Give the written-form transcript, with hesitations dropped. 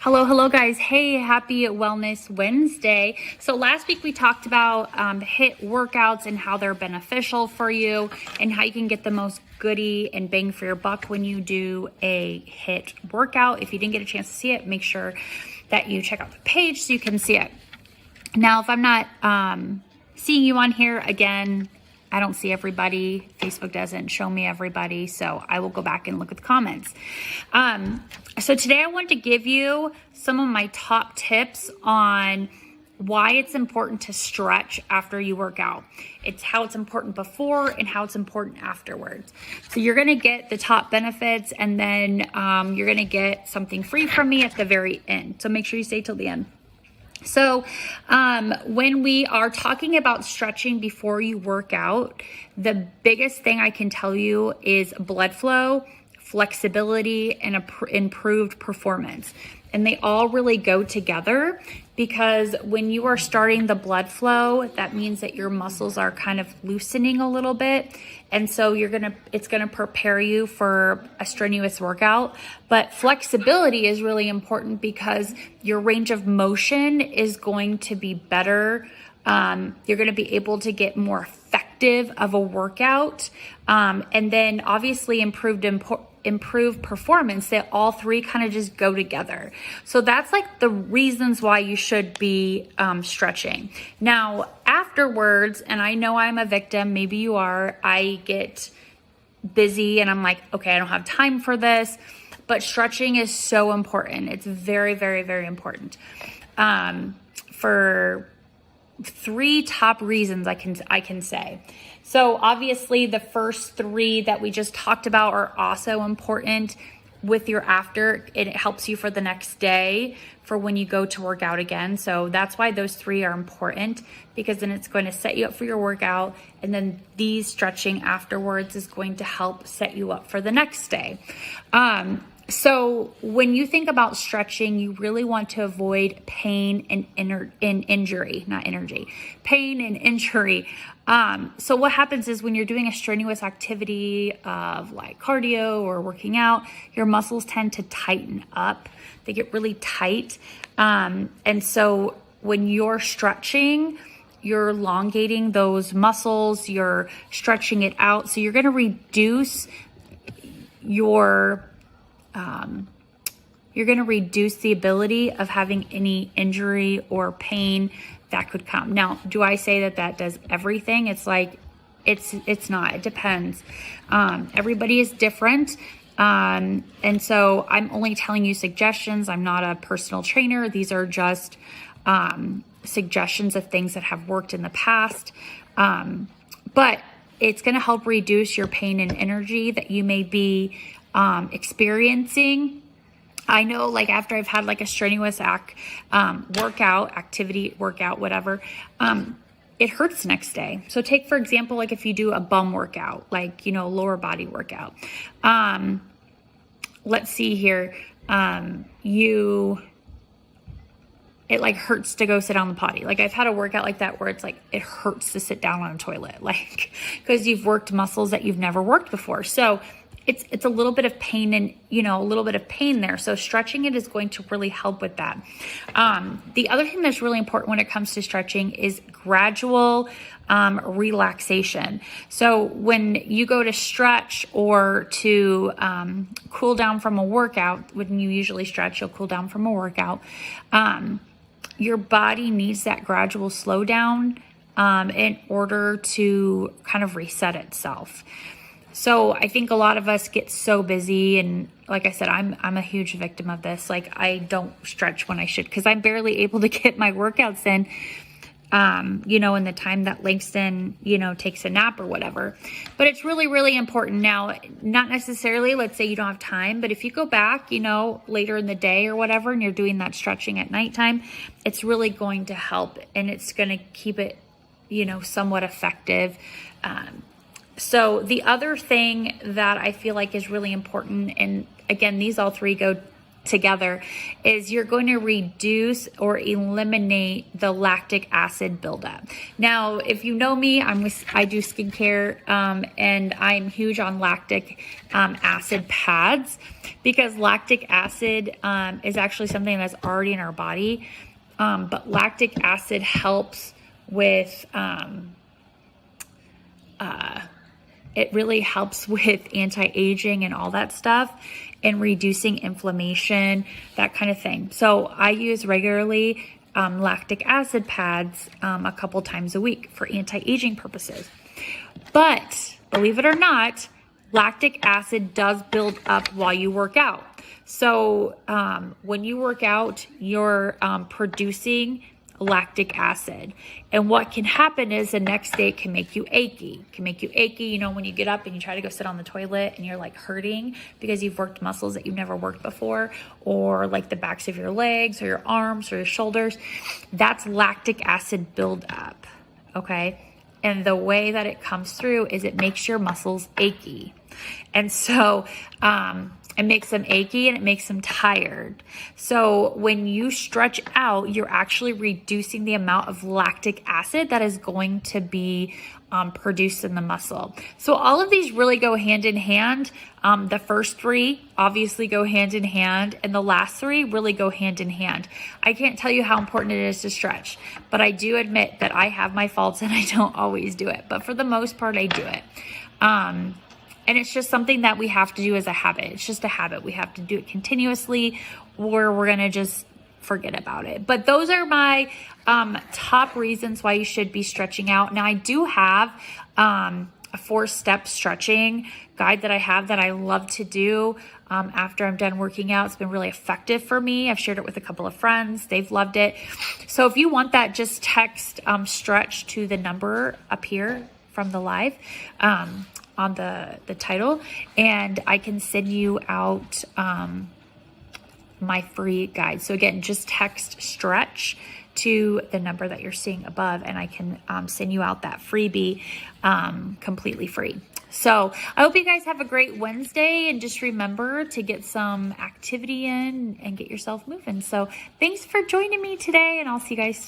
Hello guys. Hey, happy Wellness Wednesday. So last week we talked about HIIT workouts and how they're beneficial for you and how you can get the most goodie and bang for your buck when you do a HIIT workout. If you didn't get a chance to see it, make sure that you check out the page so you can see it. Now, if I'm not seeing you on here, again, I don't see everybody. Facebook doesn't show me everybody, so I will go back and look at the comments. So today I wanted to give you some of my top tips on why it's important to stretch after you work out. It's how it's important before and how it's important afterwards. So you're gonna get the top benefits, and then you're gonna get something free from me at the very end. So make sure you stay till the end. So when we are talking about stretching before you work out, the biggest thing I can tell you is blood flow, flexibility, and improved performance. And they all really go together, because when you are starting the blood flow, that means that your muscles are kind of loosening a little bit. And so it's gonna prepare you for a strenuous workout. But flexibility is really important because your range of motion is going to be better. You're gonna be able to get more effective of a workout. And then obviously improved performance. That all three kind of just go together. So that's like the reasons why you should be stretching. Now afterwards, and I know I'm a victim, maybe you are, I get busy and I'm like, okay, I don't have time for this, but stretching is so important. It's very, very, very important. For three top reasons I can say. So obviously the first three that we just talked about are also important with your after. It helps you for the next day for when you go to work out again. So that's why those three are important, because then it's going to set you up for your workout. And then these stretching afterwards is going to help set you up for the next day. So when you think about stretching, you really want to avoid pain and injury, not energy, pain and injury. So what happens is when you're doing a strenuous activity of like cardio or working out, your muscles tend to tighten up. They get really tight. And so when you're stretching, you're elongating those muscles, you're stretching it out. So you're going to reduce the ability of having any injury or pain that could come. Now, do I say that does everything? It's like, it's not, it depends. Everybody is different. And so I'm only telling you suggestions. I'm not a personal trainer. These are just, suggestions of things that have worked in the past. But it's going to help reduce your pain and energy that you may be experiencing. I know, like after I've had like a strenuous workout, whatever, it hurts the next day. So take, for example, like if you do a bum workout, like, lower body workout. Let's see here. It like hurts to go sit on the potty. Like I've had a workout like that where it's like, it hurts to sit down on a toilet, like, because you've worked muscles that you've never worked before. So it's a little bit of pain and, a little bit of pain there. So stretching it is going to really help with that. The other thing that's really important when it comes to stretching is gradual relaxation. So when you go to stretch or to cool down from a workout, when you usually stretch, you'll cool down from a workout. Your body needs that gradual slowdown in order to kind of reset itself. So I think a lot of us get so busy, and like I said, I'm a huge victim of this. Like I don't stretch when I should, because I'm barely able to get my workouts in, in the time that Langston, takes a nap or whatever. But it's really, really important. Now, not necessarily, let's say you don't have time, but if you go back, later in the day or whatever, and you're doing that stretching at nighttime, it's really going to help, and it's going to keep it, somewhat effective. So the other thing that I feel like is really important, and again, these all three go together is you're going to reduce or eliminate the lactic acid buildup. Now, if you know me, I do skincare, and I'm huge on lactic acid pads, because lactic acid is actually something that's already in our body, but lactic acid helps with it really helps with anti-aging and all that stuff, and reducing inflammation, that kind of thing. So I use regularly lactic acid pads a couple times a week for anti-aging purposes. But believe it or not, lactic acid does build up while you work out. So when you work out, you're producing lactic acid. And what can happen is the next day it can make you achy. It can make you achy, you know, when you get up and you try to go sit on the toilet and you're like hurting because you've worked muscles that you've never worked before, or like the backs of your legs or your arms or your shoulders. That's lactic acid buildup, okay? And the way that it comes through is it makes your muscles achy. And so it makes them achy and it makes them tired. So when you stretch out, you're actually reducing the amount of lactic acid that is going to be produced in the muscle. So all of these really go hand in hand. The first three obviously go hand in hand, and the last three really go hand in hand. I can't tell you how important it is to stretch, but I do admit that I have my faults and I don't always do it. But for the most part, I do it. And it's just something that we have to do as a habit. It's just a habit. We have to do it continuously, or we're going to just forget about it. But those are my top reasons why you should be stretching out. Now, I do have a 4-step stretching guide that I have that I love to do after I'm done working out. It's been really effective for me. I've shared it with a couple of friends. They've loved it. So if you want that, just text stretch to the number up here from the live on the title, and I can send you out my free guide. So again, just text stretch to the number that you're seeing above, and I can send you out that freebie completely free. So I hope you guys have a great Wednesday, and just remember to get some activity in and get yourself moving. So thanks for joining me today, and I'll see you guys